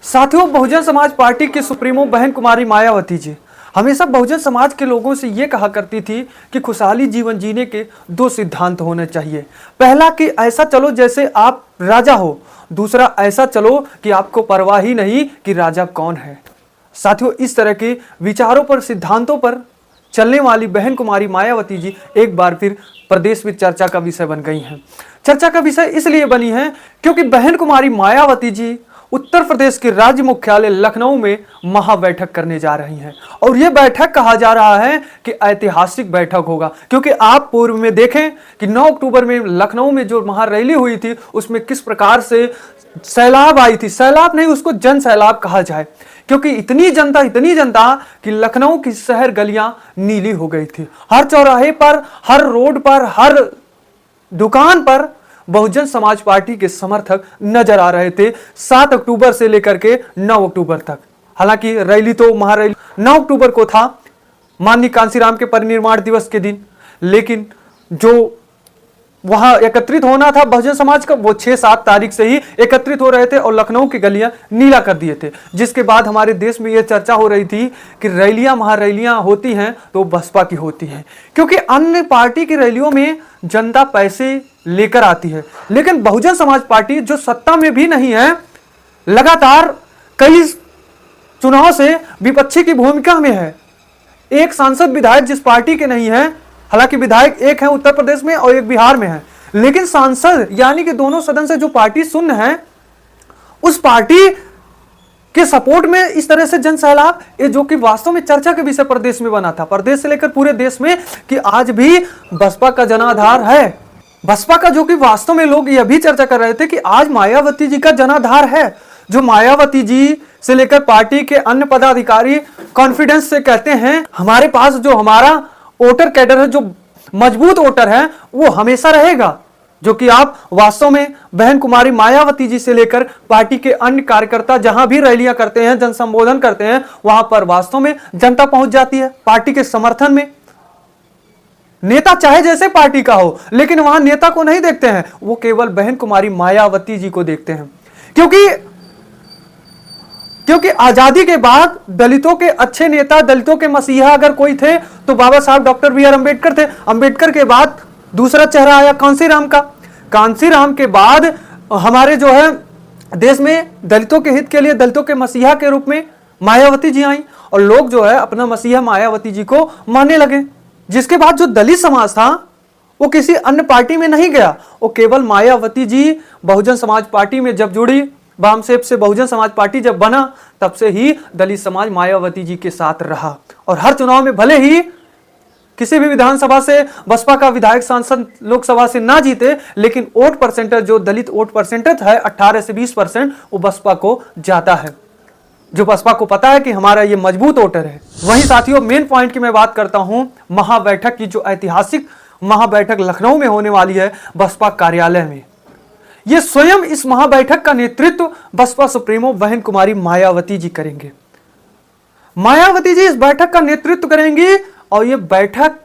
साथियों, बहुजन समाज पार्टी की सुप्रीमो बहन कुमारी मायावती जी हमेशा बहुजन समाज के लोगों से यह कहा करती थी कि खुशहाली जीवन जीने के दो सिद्धांत होने चाहिए। पहला कि ऐसा चलो जैसे आप राजा हो, दूसरा ऐसा चलो कि आपको परवाह ही नहीं कि राजा कौन है। साथियों, इस तरह के विचारों पर, सिद्धांतों पर चलने वाली बहन कुमारी मायावती जी एक बार फिर प्रदेश में चर्चा का विषय बन गई हैं। चर्चा का विषय इसलिए बनी है क्योंकि बहन कुमारी मायावती जी उत्तर प्रदेश के राज्य मुख्यालय लखनऊ में महाबैठक करने जा रही हैं और यह बैठक कहा जा रहा है कि ऐतिहासिक बैठक होगा, क्योंकि आप पूर्व में देखें कि 9 अक्टूबर में लखनऊ में जो महारैली हुई थी उसमें किस प्रकार से सैलाब आई थी। सैलाब नहीं, उसको जन सैलाब कहा जाए, क्योंकि इतनी जनता कि लखनऊ की शहर गलियां नीली हो गई थी। हर चौराहे पर, हर रोड पर, हर दुकान पर बहुजन समाज पार्टी के समर्थक नजर आ रहे थे 7 अक्टूबर से लेकर के 9 अक्टूबर तक। हालांकि रैली तो महारैली 9 अक्टूबर को था, माननीय कांसीराम के परिनिर्वाण दिवस के दिन, लेकिन जो वहां एकत्रित होना था बहुजन समाज का वो 6-7 तारीख से ही एकत्रित हो रहे थे और लखनऊ की गलियां नीला कर दिए थे। जिसके बाद हमारे देश में यह चर्चा हो रही थी कि रैलियां, महारैलियां होती हैं तो बसपा की होती हैं, क्योंकि अन्य पार्टी की रैलियों में जनता पैसे लेकर आती है, लेकिन बहुजन समाज पार्टी जो सत्ता में भी नहीं है, लगातार कई चुनाव से विपक्षी की भूमिका में है। एक सांसद विधायक जिस पार्टी के नहीं है, हालांकि विधायक एक है उत्तर प्रदेश में और एक बिहार में है, लेकिन सांसद यानी कि दोनों सदन से जो पार्टी शून्य है, उस पार्टी के सपोर्ट में इस तरह से जन सैलाब, ये जो कि वास्तव में चर्चा के विषय प्रदेश में बना था, प्रदेश से लेकर पूरे देश में, कि आज भी बसपा का जनाधार है। बसपा का जो कि वास्तव में लोग यह भी चर्चा कर रहे थे कि आज मायावती जी का जनाधार है। जो मायावती जी से लेकर पार्टी के अन्य पदाधिकारी कॉन्फिडेंस से कहते हैं हमारे पास जो हमारा वोटर कैडर है, जो मजबूत वोटर है, वो हमेशा रहेगा। जो कि आप वास्तव में बहन कुमारी मायावती जी से लेकर पार्टी के अन्य कार्यकर्ता जहां भी रैलियां करते हैं, जन संबोधन करते हैं, वहां पर वास्तव में जनता पहुंच जाती है पार्टी के समर्थन में। नेता चाहे जैसे पार्टी का हो, लेकिन वहां नेता को नहीं देखते हैं, वो केवल बहन कुमारी मायावती जी को देखते हैं। क्योंकि आजादी के बाद दलितों के अच्छे नेता, दलितों के मसीहा अगर कोई थे तो बाबा साहब डॉक्टर बी आर अम्बेडकर थे। अम्बेडकर के बाद दूसरा चेहरा आया कांसीराम का। कांसीराम के बाद हमारे जो है देश में दलितों के हित के लिए, दलितों के मसीहा के रूप में मायावती जी आई और लोग जो है अपना मसीहा मायावती जी को मानने लगे। जिसके बाद जो दलित समाज था वो किसी अन्य पार्टी में नहीं गया, वो केवल मायावती जी बहुजन समाज पार्टी में जब जुड़ी, वामसेप से बहुजन समाज पार्टी जब बना, तब से ही दलित समाज मायावती जी के साथ रहा। और हर चुनाव में भले ही किसी भी विधानसभा से बसपा का विधायक, सांसद लोकसभा से ना जीते, लेकिन वोट परसेंटेज, जो दलित वोट परसेंटेज है 18 से 20%, वो बसपा को जाता है। जो बसपा को पता है कि हमारा ये मजबूत वोटर है। वहीं साथियों, मेन पॉइंट की मैं बात करता हूं महाबैठक की, जो ऐतिहासिक महाबैठक लखनऊ में होने वाली है बसपा कार्यालय में। ये स्वयं इस महाबैठक का नेतृत्व बसपा सुप्रीमो बहन कुमारी मायावती जी करेंगे। मायावती जी इस बैठक का नेतृत्व करेंगी और यह बैठक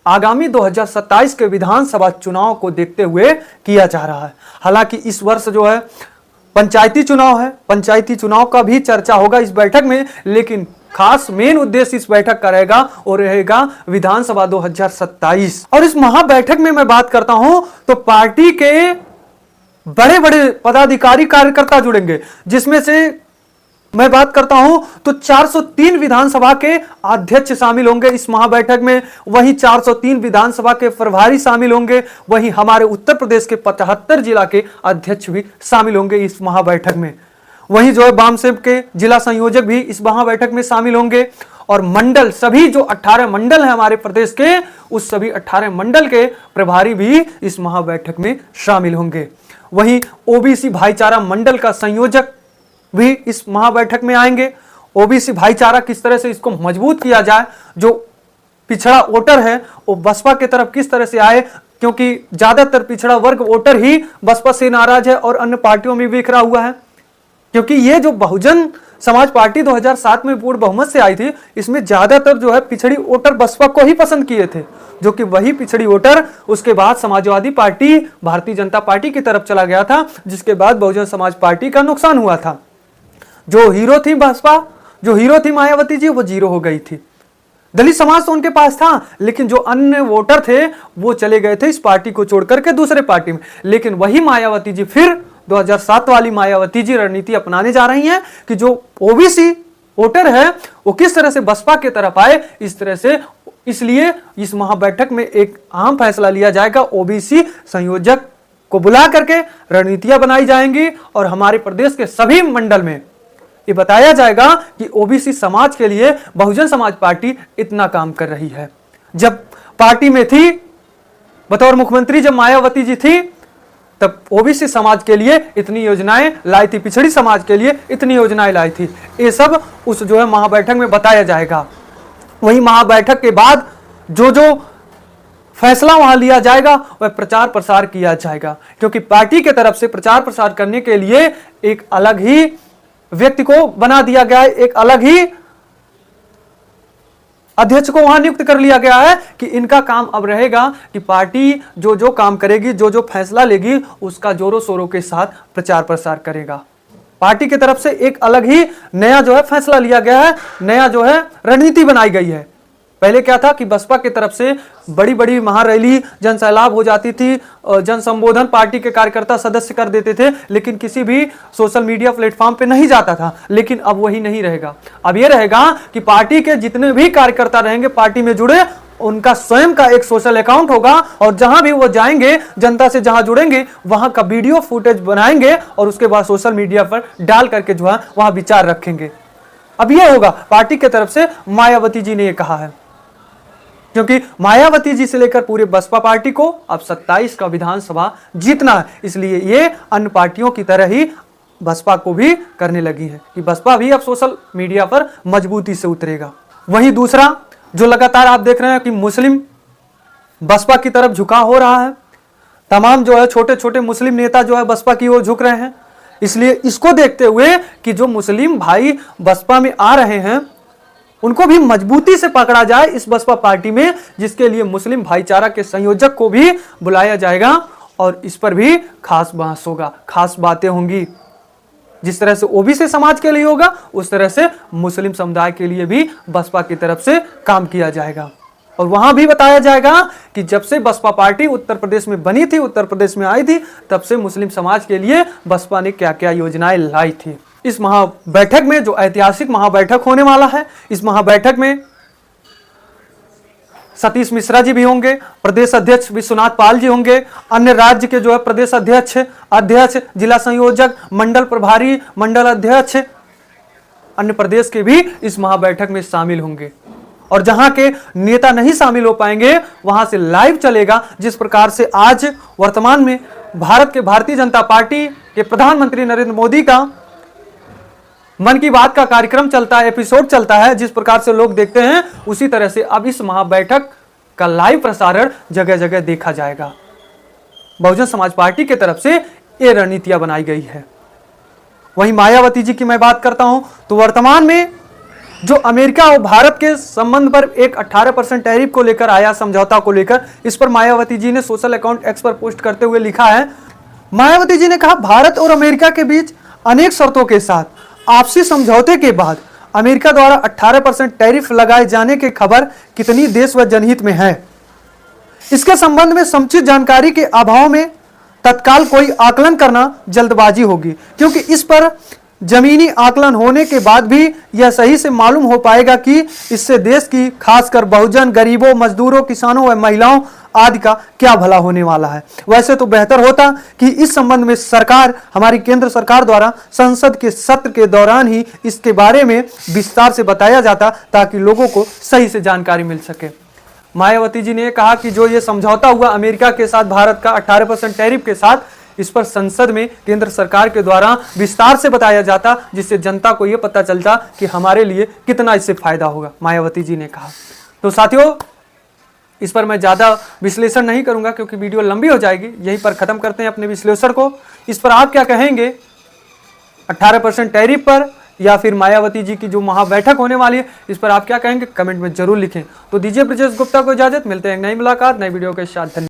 आगामी 2027 के विधानसभा चुनाव को देखते हुए किया जा रहा है। हालांकि इस वर्ष जो है पंचायती चुनाव है, पंचायती चुनाव का भी चर्चा होगा इस बैठक में, लेकिन खास मेन उद्देश्य इस बैठक का रहेगा और रहेगा विधानसभा 2027। और इस महाबैठक में मैं बात करता हूं तो पार्टी के बड़े बड़े पदाधिकारी, कार्यकर्ता जुड़ेंगे, जिसमें से मैं बात करता हूं तो 403 विधानसभा के अध्यक्ष शामिल होंगे इस महाबैठक में। वहीं 403 विधानसभा के प्रभारी शामिल होंगे। वहीं हमारे उत्तर प्रदेश के 75 जिला के अध्यक्ष भी शामिल होंगे इस महाबैठक में। वहीं जो है वामसेप के जिला संयोजक भी इस महाबैठक में शामिल होंगे। और मंडल, सभी जो 18 मंडल हैं हमारे प्रदेश के, उस सभी 18 मंडल के प्रभारी भी इस महाबैठक में शामिल होंगे। वहीं ओबीसी भाईचारा मंडल का संयोजक भी इस महाबैठक में आएंगे। ओबीसी भाईचारा किस तरह से इसको मजबूत किया जाए, जो पिछड़ा वोटर है वो बसपा की तरफ किस तरह से आए, क्योंकि ज्यादातर पिछड़ा वर्ग वोटर ही बसपा से नाराज है और अन्य पार्टियों में बिखरा हुआ है। क्योंकि ये जो बहुजन समाज पार्टी 2007 में पूर्ण बहुमत से आई थी, इसमें ज्यादातर जो है पिछड़ी वोटर बसपा को ही पसंद किए थे, जो कि वही पिछड़ी वोटर उसके बाद समाजवादी पार्टी, भारतीय जनता पार्टी की तरफ चला गया था, जिसके बाद बहुजन समाज पार्टी का नुकसान हुआ था। जो हीरो थी बसपा, जो हीरो थी मायावती जी, वो जीरो हो गई थी। दलित समाज तो उनके पास था, लेकिन जो अन्य वोटर थे वो चले गए थे इस पार्टी को छोड़ करके दूसरे पार्टी में। लेकिन वही मायावती जी फिर 2007 वाली मायावती जी रणनीति अपनाने जा रही हैं कि जो ओबीसी वोटर है वो किस तरह से बसपा की तरफ आए, इस तरह से। इसलिए इस महाबैठक में एक अहम फैसला लिया जाएगा। ओबीसी संयोजक को बुला करके रणनीतियां बनाई जाएंगी और हमारे प्रदेश के सभी मंडल में ये बताया जाएगा कि ओबीसी समाज के लिए बहुजन समाज पार्टी इतना काम कर रही है। जब पार्टी में थी बतौर मुख्यमंत्री, जब मायावती जी थी, तब ओबीसी समाज के लिए इतनी योजनाएं लाई थी, पिछड़ी समाज के लिए इतनी योजनाएं लाई थी। ये सब उस जो है महाबैठक में बताया जाएगा। वही महाबैठक के बाद जो जो फैसला वहां लिया जाएगा वह प्रचार प्रसार किया जाएगा, क्योंकि पार्टी के तरफ से प्रचार प्रसार करने के लिए एक अलग ही व्यक्ति को बना दिया गया है, एक अलग ही अध्यक्ष को वहां नियुक्त कर लिया गया है कि इनका काम अब रहेगा कि पार्टी जो जो काम करेगी, जो जो फैसला लेगी, उसका जोरों शोरों के साथ प्रचार प्रसार करेगा। पार्टी की तरफ से एक अलग ही नया जो है फैसला लिया गया है, नया जो है रणनीति बनाई गई है। पहले क्या था कि बसपा की तरफ से बड़ी बड़ी महारैली, जन सैलाब हो जाती थी, जन संबोधन पार्टी के कार्यकर्ता सदस्य कर देते थे, लेकिन किसी भी सोशल मीडिया प्लेटफॉर्म पे नहीं जाता था। लेकिन अब वही नहीं रहेगा। अब यह रहेगा कि पार्टी के जितने भी कार्यकर्ता रहेंगे पार्टी में जुड़े, उनका स्वयं का एक सोशल अकाउंट होगा और जहां भी वो जाएंगे, जनता से जहां जुड़ेंगे, वहां का वीडियो फुटेज बनाएंगे और उसके बाद सोशल मीडिया पर डाल करके जो है वहां विचार रखेंगे। अब यह होगा, पार्टी की तरफ से मायावती जी ने यह कहा है, क्योंकि मायावती जी से लेकर पूरे बसपा पार्टी को अब 27 का विधानसभा जीतना है। इसलिए ये अन्य पार्टियों की तरह ही बसपा को भी करने लगी है कि बसपा भी अब सोशल मीडिया पर मजबूती से उतरेगा। वहीं दूसरा जो लगातार आप देख रहे हैं कि मुस्लिम बसपा की तरफ झुकाव हो रहा है, तमाम जो है छोटे छोटे मुस्लिम नेता जो है बसपा की ओर झुक रहे हैं। इसलिए इसको देखते हुए कि जो मुस्लिम भाई बसपा में आ रहे हैं उनको भी मजबूती से पकड़ा जाए इस बसपा पार्टी में, जिसके लिए मुस्लिम भाईचारा के संयोजक को भी बुलाया जाएगा और इस पर भी खास बहस होगा, खास बातें होंगी। जिस तरह से ओबीसी समाज के लिए होगा, उस तरह से मुस्लिम समुदाय के लिए भी बसपा की तरफ से काम किया जाएगा। और वहां भी बताया जाएगा कि जब से बसपा पार्टी उत्तर प्रदेश में बनी थी, उत्तर प्रदेश में आई थी, तब से मुस्लिम समाज के लिए बसपा ने क्या क्या योजनाएं लाई थी। इस महाबैठक में जो ऐतिहासिक महाबैठक होने वाला है, इस महाबैठक में सतीश मिश्रा जी भी होंगे, प्रदेश अध्यक्ष विश्वनाथ पाल जी होंगे, अन्य राज्य के जो है प्रदेश अध्यक्ष, जिला संयोजक, मंडल प्रभारी, मंडल अध्यक्ष, अन्य प्रदेश के भी इस महाबैठक में शामिल होंगे। और जहां के नेता नहीं शामिल हो पाएंगे वहां से लाइव चलेगा। जिस प्रकार से आज वर्तमान में भारत के भारतीय जनता पार्टी के प्रधानमंत्री नरेंद्र मोदी का मन की बात का कार्यक्रम चलता है, एपिसोड चलता है, जिस प्रकार से लोग देखते हैं, उसी तरह से अब इस महाबैठक का लाइव प्रसारण जगह जगह देखा जाएगा। बहुजन समाज पार्टी की तरफ से ये रणनीतियां बनाई गई है। वहीं मायावती जी की मैं बात करता हूं तो वर्तमान में जो अमेरिका और भारत के संबंध पर एक 18% टैरिफ को लेकर आया, समझौता को लेकर, इस पर मायावती जी ने सोशल अकाउंट एक्स पर पोस्ट करते हुए लिखा है। मायावती जी ने कहा, भारत और अमेरिका के बीच अनेक शर्तों के साथ आपसी समझौते के बाद अमेरिका द्वारा 18% टैरिफ लगाए जाने की खबर कितनी देश व जनहित में है, इसके संबंध में समुचित जानकारी के अभाव में तत्काल कोई आकलन करना जल्दबाजी होगी, क्योंकि इस पर जमीनी आकलन होने के बाद भी यह सही से मालूम हो पाएगा कि इससे देश की खासकर बहुजन, गरीबों, मजदूरों, किसानों व महिलाओं आदि का क्या भला होने वाला है। वैसे तो बेहतर होता कि इस संबंध में सरकार, हमारी केंद्र सरकार द्वारा संसद के सत्र के दौरान ही इसके बारे में विस्तार से बताया जाता, ताकि लोगों को सही से जानकारी मिल सके। मायावती जी ने कहा कि जो ये समझौता हुआ अमेरिका के साथ भारत का 18% टैरिफ के साथ, इस पर संसद में केंद्र सरकार के द्वारा विस्तार से बताया जाता, जिससे जनता को यह पता चलता कि हमारे लिए कितना इससे फायदा होगा, मायावती जी ने कहा। तो साथियों, इस पर मैं ज़्यादा विश्लेषण नहीं करूंगा क्योंकि वीडियो लंबी हो जाएगी। यहीं पर ख़त्म करते हैं अपने विश्लेषण को। इस पर आप क्या कहेंगे, 18% टैरिफ पर या फिर मायावती जी की जो महाबैठक होने वाली है, इस पर आप क्या कहेंगे, कमेंट में जरूर लिखें। तो दीजिए ब्रजेश गुप्ता को इजाजत, मिलते हैं नई मुलाकात नई वीडियो के साथ। धन्यवाद।